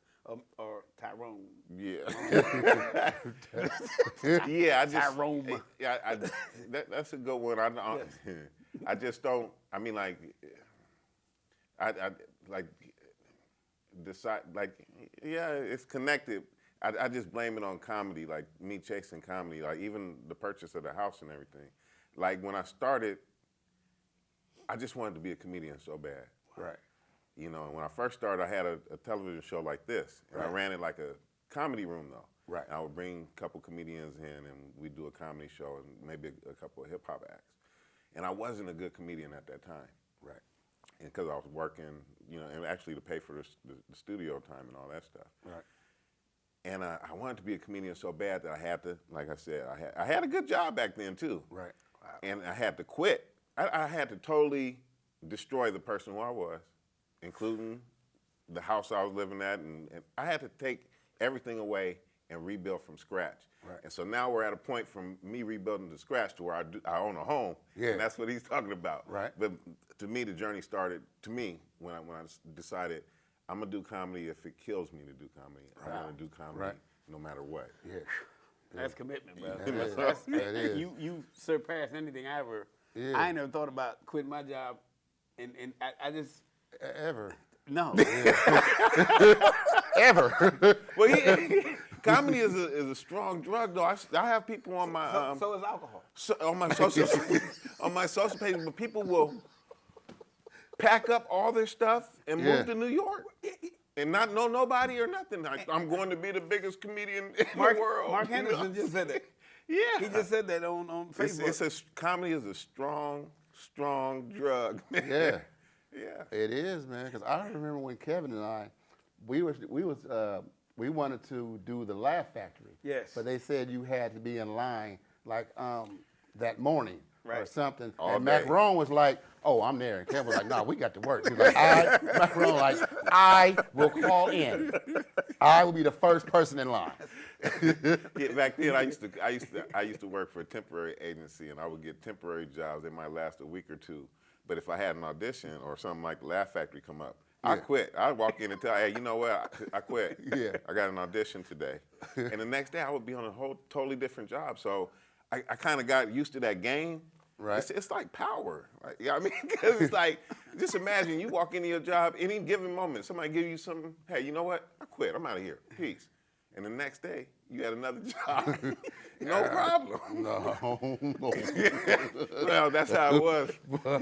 Or Tyrone. Yeah. Yeah, I just Tyrone. that's a good one. I just don't. I mean, like, I like decide like, yeah, it's connected. I just blame it on comedy, like me chasing comedy, like even the purchase of the house and everything. Like when I started, I just wanted to be a comedian so bad. Right. You know, and when I first started, I had a television show like this, and I ran it like a comedy room though. Right. And I would bring a couple comedians in, and we'd do a comedy show and maybe a couple of hip hop acts. And I wasn't a good comedian at that time. Right. And because I was working, you know, and actually to pay for the studio time and all that stuff. Right. And I wanted to be a comedian so bad that I had to, like I said, I had a good job back then too. Right. Wow. And I had to quit. I had to totally destroy the person who I was, including the house I was living at, and I had to take everything away and rebuild from scratch. Right. And so now we're at a point from me rebuilding to scratch to where I own a home, Yeah. and that's what he's talking about. Right. But to me, the journey started, to me, when I decided I'm gonna do comedy if it kills me to do comedy. I'm gonna do comedy Right. no matter what. Yeah. That's commitment, bro. That is. You surpassed anything I ever. Yeah. I ain't never thought about quitting my job, and I just Ever. no. Ever. Well, comedy is a strong drug, though. I have people on my So is alcohol. on my social page, but people will pack up all their stuff and Yeah. move to New York and not know nobody or nothing. Like, I'm going to be the biggest comedian in the world. Mark you know? Henderson just said that. Yeah, He just said that on Facebook. Comedy is a strong drug, man. Yeah. Yeah. It is, man. Because I remember when Kevin and I, we wanted to do the Laugh Factory. Yes. But they said you had to be in line like that morning or Right. something. All and day. Mac Rome was like, "Oh, I'm there." And Kevin was like, "No, we got to work." He was like, Mac Rome like, "I will call in. I will be the first person in line." Yeah, back then I used to work for a temporary agency, and I would get temporary jobs. They might last a week or two, but if I had an audition or something like the Laugh Factory come up, I quit. I'd walk in and tell, "Hey, you know what? I quit. Yeah. I got an audition today," and the next day I would be on a whole totally different job. So I kind of got used to that game. Right. It's like power. Right? Yeah, I mean, because it's like, just imagine you walk into your job, any given moment, somebody give you something. Hey, you know what? I quit. I'm out of here. Peace. And the next day, you had another job. No problem. No. Well, that's how it was.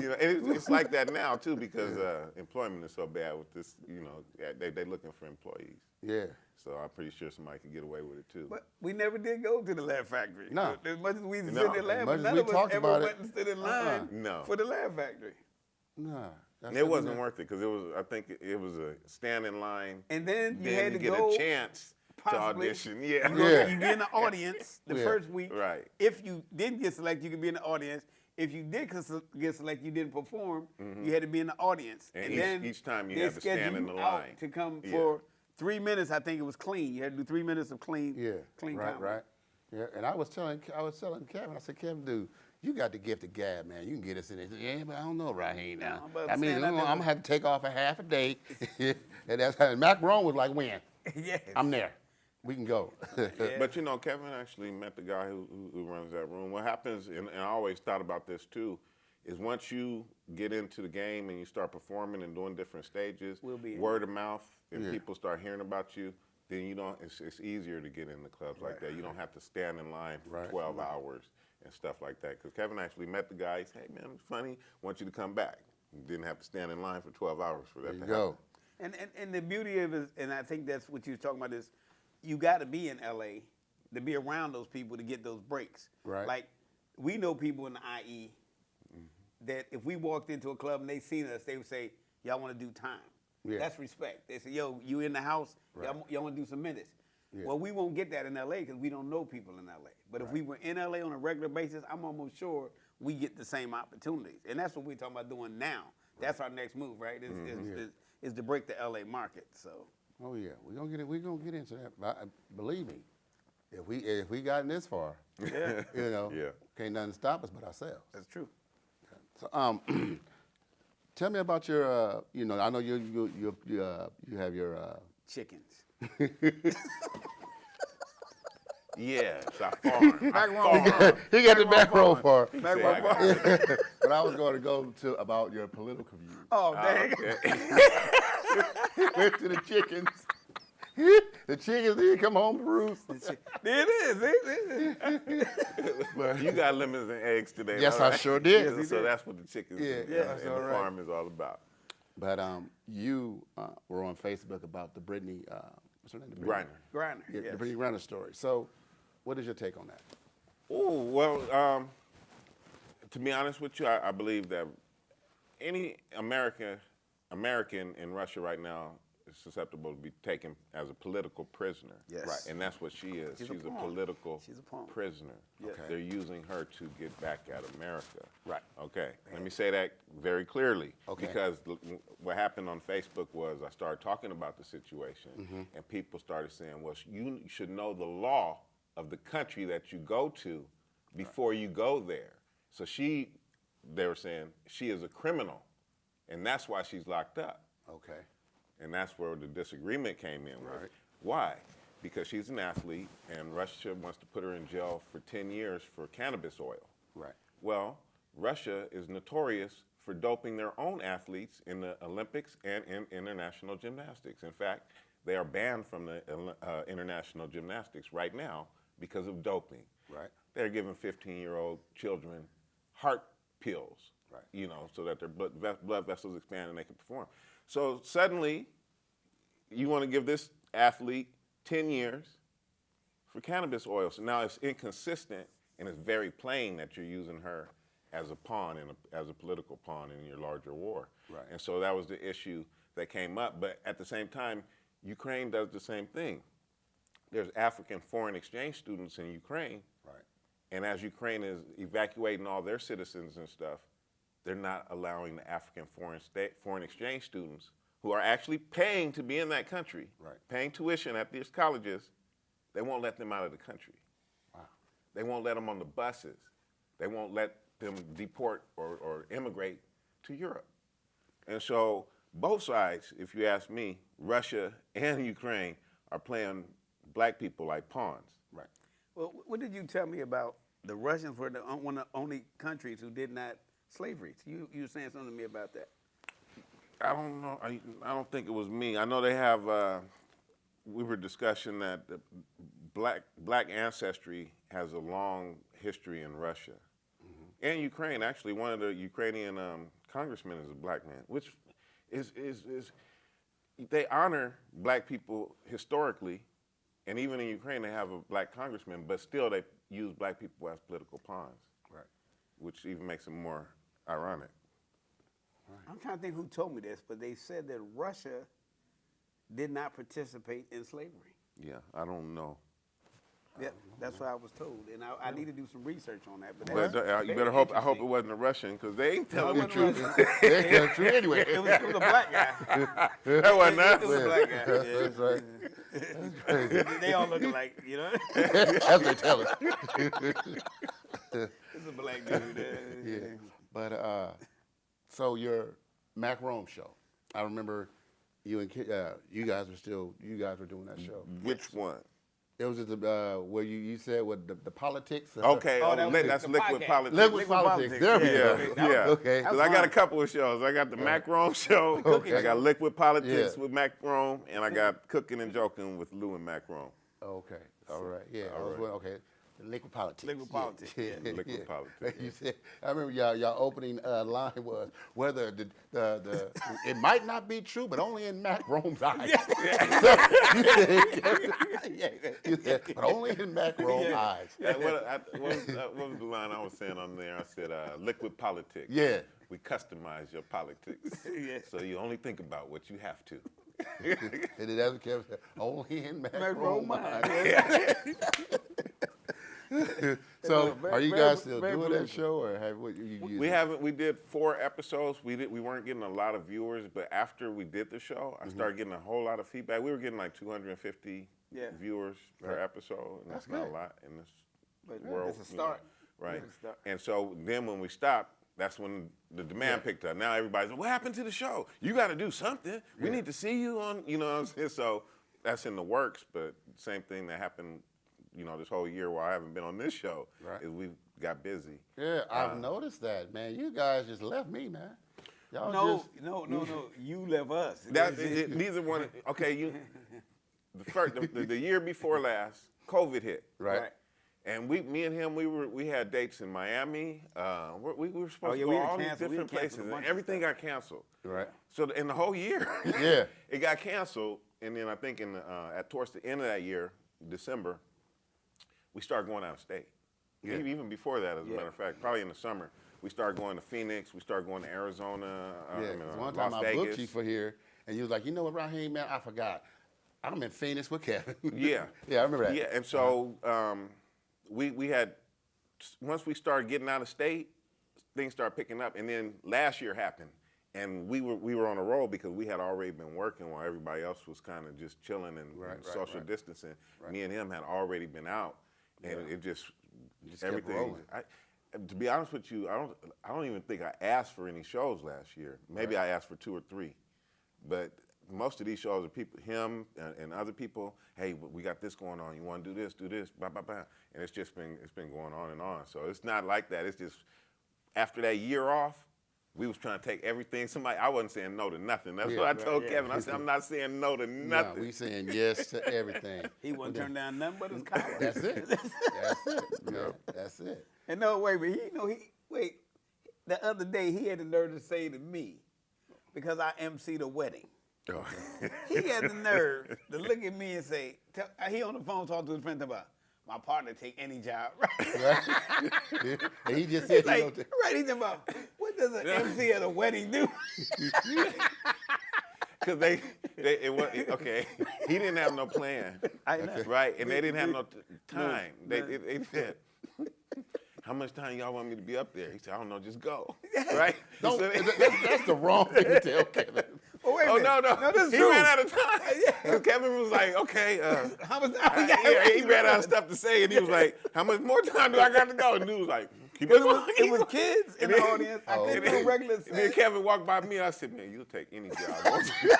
You know, and it's like that now too, because employment is so bad with this. You know, they're looking for employees. Yeah. So I'm pretty sure somebody could get away with it too. But we never did go to the Laugh Factory. No. As much as we sit No. there laughing, As much as none we of us talked ever about it. went and stood in line No. for the Laugh Factory. No. And it wasn't worth it because it was. I think it was a stand in line. And then you then had to get go a chance to possibly- audition. Yeah. Yeah. You get in the audience the Yeah. first week. Right. If you didn't get selected, you could be in the audience. If you did get selected, you didn't perform, you had to be in the audience. And then each time you they had to stand scheduled in the you out line. to come Yeah. for 3 minutes. I think it was clean. You had to do 3 minutes of clean. Yeah. Clean Right. comedy. Right. Yeah. And I was telling Kevin, I said, "Kevin, dude, you got the gift of gab, man. You can get us in there." He said, "Yeah, but I don't know, Raheem. Now, No, but I mean, stand I'm out there. gonna have to take off a half a day." And that's how Mac Rome was like, "When? Yes. I'm there. We can go." But you know, Kevin actually met the guy who runs that room. What happens, and I always thought about this too, is once you get into the game and you start performing and doing different stages, We'll be in. word of mouth, and Yeah. people start hearing about you, then you don't. It's easier to get in the clubs like that. You don't have to stand in line for Right. 12 hours and stuff like that. Because Kevin actually met the guy. He said, "Hey man, it's funny. Want you to come back." Didn't have to stand in line for 12 hours for that There to you go. And the beauty of it, and I think that's what you were talking about, is you got to be in LA to be around those people to get those breaks. Right. Like, we know people in the IE that if we walked into a club and they seen us, they would say, y'all want to do time. Yeah. That's respect. They say, yo, you in the house, Right. y'all want to do some minutes. Yeah. Well, we won't get that in LA because we don't know people in LA. But if we were in LA on a regular basis, I'm almost sure we get the same opportunities. And that's what we're talking about doing now. That's our next move, right? Is to break the LA market. So. Oh yeah, we're gonna get into that. Believe me, if we gotten this far, Yeah. you know, Yeah. can't nothing stop us but ourselves. That's true. So, tell me about your, you know, I know you have your, Chickens. Yeah, it's our farm. he got the back row for. Back See, row I got- farm. But I was going to go to about your political views. Oh, dang. Went to the chickens. The chickens didn't come home to roost. There it is. You got lemons and eggs today. Yes, all I right? sure did. Yeah, so that's what the chickens that's and all the right. farm is all about. But you were on Facebook about the Brittany, what's her name? The Griner. Grinder. Yeah, Yes. the Brittany Griner story. So, what is your take on that? Oh, well, to be honest with you, I believe that any American in Russia right now is susceptible to be taken as a political prisoner. Yes. Right. And that's what she is. She's She's a a pawn. political She's a pawn. prisoner. Yes. They're using her to get back at America. Right. Okay. Let me say that very clearly. Okay. Because what happened on Facebook was I started talking about the situation, and people started saying, well, you should know the law of the country that you go to before you go there. So they were saying she is a criminal, and that's why she's locked up. Okay. And that's where the disagreement came in. Right. Why? Because she's an athlete, and Russia wants to put her in jail for 10 years for cannabis oil. Right. Well, Russia is notorious for doping their own athletes in the Olympics and in international gymnastics. In fact, they are banned from the international gymnastics right now because of doping. Right. They're giving 15-year-old children heart pills, Right. you know, so that their blood vessels expand and they can perform. So suddenly, you want to give this athlete 10 years for cannabis oil. So now it's inconsistent, and it's very plain that you're using her as a pawn, as a political pawn in your larger war. Right. And so that was the issue that came up. But at the same time, Ukraine does the same thing. There's African foreign exchange students in Ukraine. Right. And as Ukraine is evacuating all their citizens and stuff, they're not allowing the African foreign exchange students who are actually paying to be in that country, Right. paying tuition at these colleges, they won't let them out of the country. Wow. They won't let them on the buses. They won't let them deport or immigrate to Europe. And so both sides, if you ask me, Russia and Ukraine are playing black people like pawns. Right. Well, what did you tell me about the Russians were one of the only countries who did not slavery? You were saying something to me about that. I don't know. I don't think it was me. I know they have. We were discussing that the black ancestry has a long history in Russia and Ukraine. Actually, one of the Ukrainian congressmen is a black man, which is they honor black people historically, and even in Ukraine they have a black congressman, but still they use black people as political pawns, Right. which even makes it more ironic. I'm trying to think who told me this, but they said that Russia did not participate in slavery. Yeah, I don't know. Yeah, that's what I was told, and I need to do some research on that. But But that's you very better hope. I hope it interesting. wasn't a Russian because they ain't No, telling it the wasn't truth. Russian. That's true anyway. It was a black guy. That wasn't It was us. a black guy. Yeah. That's right. They all look alike, you know. That's they tell us. It's a black dude. Yeah. But so your Mac Rome show, I remember you and you guys were doing that show. Which one? It was at the where you said what the politics. Okay, Oh, that was that's the Liquid podcast. Politics. Liquid politics. There we Yeah, go. yeah. Okay. Because I got a couple of shows. I got the Mac Rome show. Okay. I got Liquid Politics Yeah. with Mac Rome, and I got Cooking and Joking with Lou and Mac Rome. Okay. All right. Yeah. All right. Okay. Liquid politics. Liquid politics, yeah. Liquid politics, You said, I remember y'all opening line was whether the it might not be true, but only in Mac Rome's eyes. You said, but only in Mac Rome's eyes. What was the line I was saying on there? I said, liquid politics. Yeah. We customize your politics. Yeah. So you only think about what you have to. And then that's what Kevin said, only in Mac Mac Rome's Rome eyes. So, very- are you very- guys still very doing that believable. show, or have what you? We haven't. We did 4 episodes. We weren't getting a lot of viewers, but after we did the show, I started getting a whole lot of feedback. We were getting like 250 Yeah. viewers per episode, and that's not a good. lot in this But world. it's a you know, start. right? It's a start. And so then when we stopped, that's when the demand picked up. Now everybody's like, what happened to the show? You got to do something. We need to see you on. You know what I'm saying? So that's in the works. But same thing that happened. You know, this whole year while I haven't been on this show, Right. is we got busy. Yeah, I've noticed that, man. You guys just left me, man. Y'all No, just no. You left us. Neither one. Okay, the year before last, COVID hit. right. And me and him, we had dates in Miami. We were supposed to we go had all these canceled- we had different places, canceled a and bunch of everything got canceled. Right. So in the whole year, Yeah. it got canceled. And then I think towards the end of that year, December, we started going out of state. Yeah. Even before that, as a matter of fact, probably in the summer, we started going to Phoenix. We started going to Arizona. Yeah, 'cause one time Las I booked Vegas. you for here, and you was like, you know what, Raheem, man, I forgot. I'm in Phoenix with Kevin. Yeah. Yeah, I remember that. Yeah, and so we had, once we started getting out of state, things started picking up. And then last year happened. And we were on a roll because we had already been working while everybody else was kind of just chilling and social distancing. Me and him had already been out, and it just kept everything. rolling. To be honest with you, I don't even think I asked for any shows last year. Maybe I asked for 2 or 3, but most of these shows are people, him and other people. Hey, we got this going on. You want to do this, blah blah blah, and it's been going on and on. So it's not like that. It's just after that year off, we was trying to take everything. I wasn't saying no to nothing. That's what I told Kevin. I said, I'm not saying no to Nah, nothing. we saying yes to everything. He wouldn't turn down nothing but his collar. That's it. That's it. Yeah, that's it. And no, wait, but the other day he had the nerve to say to me, because I emceed a wedding, Oh. he had the nerve to look at me and say, he on the phone talking to his friend about, my partner take any job, right? Right? And he just said, Like, right, he's talking about, what does an MC at a wedding do? Because okay, he didn't have no plan, I know. right? And they didn't have no time. They said, how much time y'all want me to be up there? He said, I don't know, just go, right? Don't, So they- that's the wrong thing to tell Kevin. Oh, wait a Oh minute. no! this is He true. ran out of time. So Kevin was like, "Okay." How much time we got? Yeah, he ran out of stuff to say, and he was like, "How much more time do I got to go?" And dude was like, "Keep it going." It was kids in the audience. I couldn't do a regular And then set. Kevin walked by me. I said, "Man, you'll take any job." won't you?"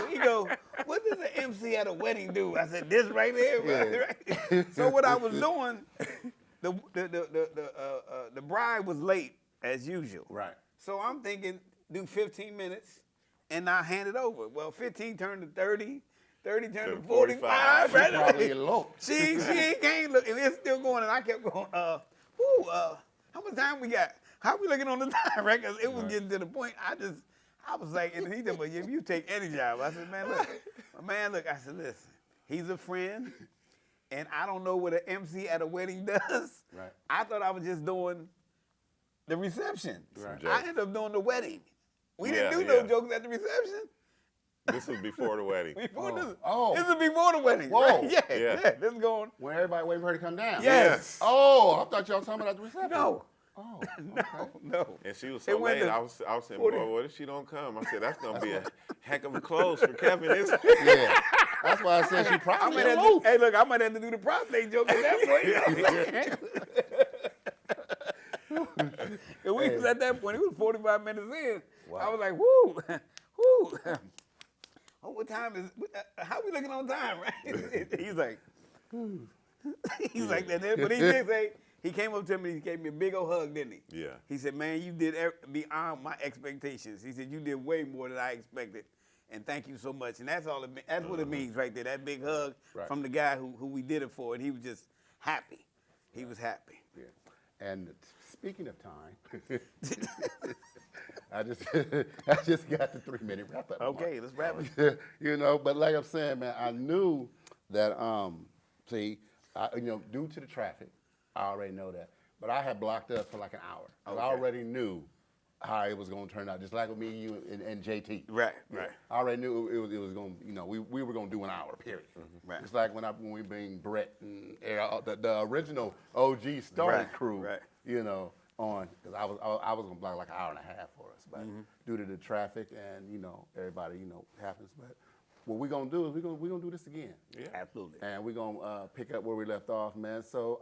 He go, what does an MC at a wedding do? I said, this right there, right? So what I was doing, the bride was late as usual. Right. So I'm thinking, do 15 minutes, and I hand it over. Well, 15 turned to 30, 30 turned to 45. Right? Probably eloped. She ain't came look, and it's still going, and I kept going, how much time we got? How we looking on the time, right? Because it was getting to the point, I was like, and he said, well, if you take any job, I said, man, look, I said, listen, he's a friend, and I don't know what an MC at a wedding does. Right. I thought I was just doing the reception. Right. I ended up doing the wedding. We didn't Yeah, do no yeah. jokes at the reception. This was before the wedding. Before this Oh. is before the wedding. Whoa. Right? Yeah, Yeah. yeah, this is going. When everybody waiting for her to come down. Yes. Oh, I thought y'all talking about the reception. No, Oh, no. And she was It so went late. to I was saying, 40. boy, what if she don't come? I said, that's gonna be a heck of a close for Kevin. Isn't it? yeah. That's why I said she I probably might have to, eloped. hey, look, I might have to do the prostate joke at that point. And we was at that point. It was 45 minutes in. I was like, whoo, whoo. Oh, what time is? How we looking on time? Right? He's like, he's like that. But he did say. He came up to me, he gave me a big old hug, didn't he? Yeah. He said, man, you did beyond my expectations. He said, you did way more than I expected. and thank you so much. And that's all. That's what it means right there. That big hug Right. from the guy who we did it for, and he was just happy. He was happy. Yeah. And speaking of time, I just got the 3-minute wrap up. Okay, let's wrap it. You know, but like I'm saying, man, I knew that. Due to the traffic, I already know that. But I had blocked us for like an hour. Okay. I already knew how it was going to turn out, just like with me, you, and JT. Right. I already knew it was going to, we were going to do an hour, period. Right. It's like when we bring Brett and the original OG started crew, on, because I was going to block like an hour and a half for us, but due to the traffic and, everybody, happens. But what we're going to do is we're gonna do this again. Yeah, absolutely. And we're going to pick up where we left off, man. So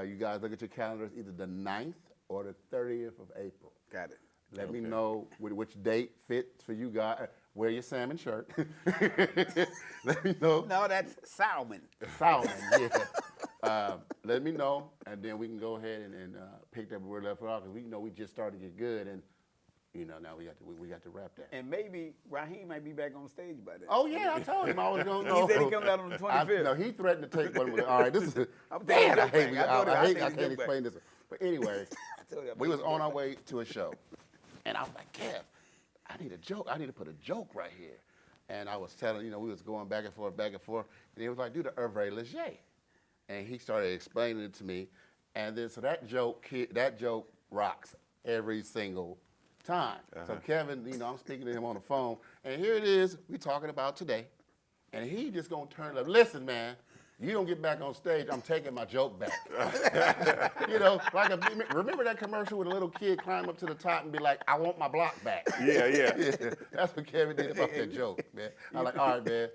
you guys look at your calendars, either the 9th or the 30th of April. Got it. Let me know which date fits for you guys. Wear your salmon shirt. Let me know. No, that's salmon. Salmon, yeah. Let me know, and then we can go ahead and pick up where we left off. Because we just started to get good, and now we got to wrap that. And maybe Raheem might be back on stage by then. Oh yeah, I told him I was going to. He said he comes out on the 25th. No, he threatened to take one. All right, this is. I'm Man, I taking hate. it back. I I can't explain this. But anyway, we was on our way to a show, and I was like, Kev, I need a joke. I need to put a joke right here. And I was telling, we was going back and forth, and he was like, do the Hervé Leger. And he started explaining it to me, and then so that joke rocks every single time. So Kevin, I'm speaking to him on the phone, and here it is, we talking about today, and he just gonna turn up. Listen, man, you don't get back on stage, I'm taking my joke back. Remember that commercial with a little kid climb up to the top and be like, I want my block back. Yeah. That's what Kevin did about that joke, man. I'm like, all right, man.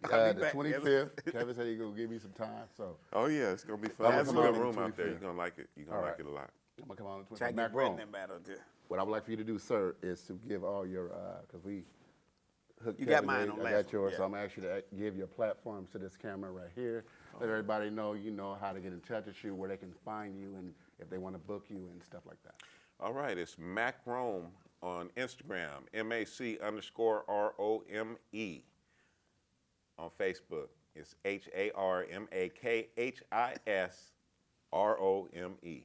The 25th, Kevin said he's gonna give me some time. So. Oh yeah, it's gonna be fun. I'm There's a gonna good come on room the out there. 25th. You're gonna like it. You're gonna All like right. it a lot. I'm gonna come on the 25th. Try to Mac get Brett Rome. and them out there. What I would like for you to do, sir, is to give all your, because we hooked You got Kevin mine up. on I last got yours, one, so yeah. I'm going to ask you to give your platforms to this camera right here. Let everybody know how to get in touch with you, where they can find you, and if they want to book you and stuff like that. All right, it's Mac Rome on Instagram, MAC_ROME. On Facebook, it's HARMAKHISROME.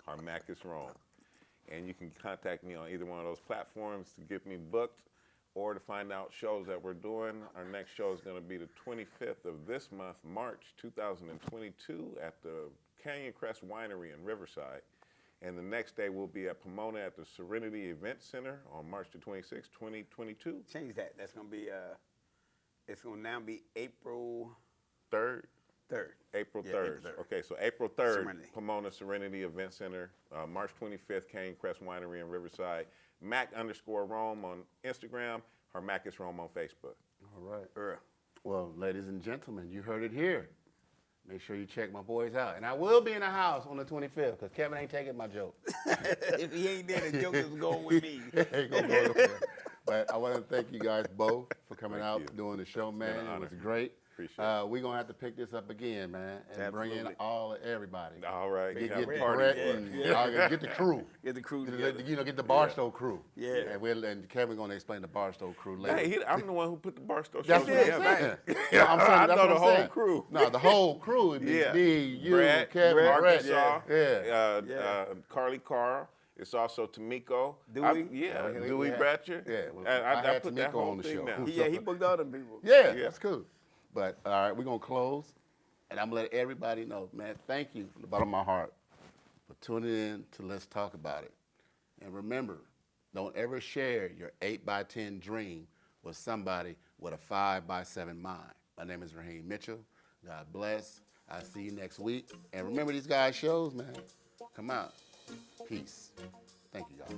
Harmachis Rome. And you can contact me on either one of those platforms to get me booked or to find out shows that we're doing. Our next show is going to be the 25th of this month, March 2022, at the Canyon Crest Winery in Riverside. And the next day we'll be at Pomona at the Serenity Event Center on March the 26th, 2022. Change that. That's gonna be it's gonna now be April 3rd? 3rd. April Yeah, 3rd. April 3rd. Okay, so April 3rd, Serenity. Pomona Serenity Event Center. March 25th, Canyon Crest Winery in Riverside. Mac_Rome on Instagram, Harmachis Rome on Facebook. All right. Well, ladies and gentlemen, you heard it here. Make sure you check my boys out. And I will be in the house on the 25th, because Kevin ain't taking my joke. If he ain't there, the joke is going with me. Ain't gonna go nowhere. But I want to thank you guys both for coming Thank out, you. doing the show, man. been an It was honor. great. Appreciate it. We're going to have to pick this up again, man, and bring in Absolutely. everybody. All right. Get have a Brett party. and Yeah. get the crew. Get the crew Get together. get the Barstow crew. Yeah. And Kevin's going to explain the Barstow crew later. Hey, I'm the one who put the Barstow show That's what I'm together. saying. Yeah, I'm saying I that's know what the I'm whole saying. crew. No, the whole crew would be Yeah. me, you, Brad, Kevin, Brett. Arkansas, Yeah. Carly Carr. It's also Tamiko. Dewey? Yeah, Yeah, Dewey yeah. Bratcher. Yeah, well, I I had put that Tamiko whole on the thing show. down. He booked all them people. Yeah, Yeah. that's cool. But all right, we're gonna close, and I'm gonna let everybody know, man. Thank you from the bottom of my heart for tuning in to Let's Talk About It. And remember, don't ever share your 8x10 dream with somebody with a 5x7 mind. My name is Raheem Mitchell. God bless. I'll see you next week. And remember these guys' shows, man. Come out. Peace. Thank you, guys.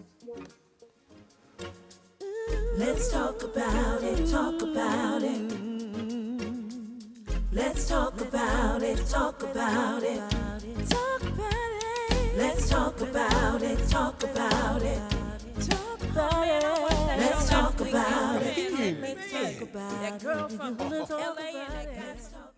Let's talk about it, talk about it. Let's talk about it, talk about it. Talk about it. Let's talk about it, talk about it. Talk about it. Let's talk about it. Let's talk about it. That girl from Let's talk LA and about that it. guy. Let's talk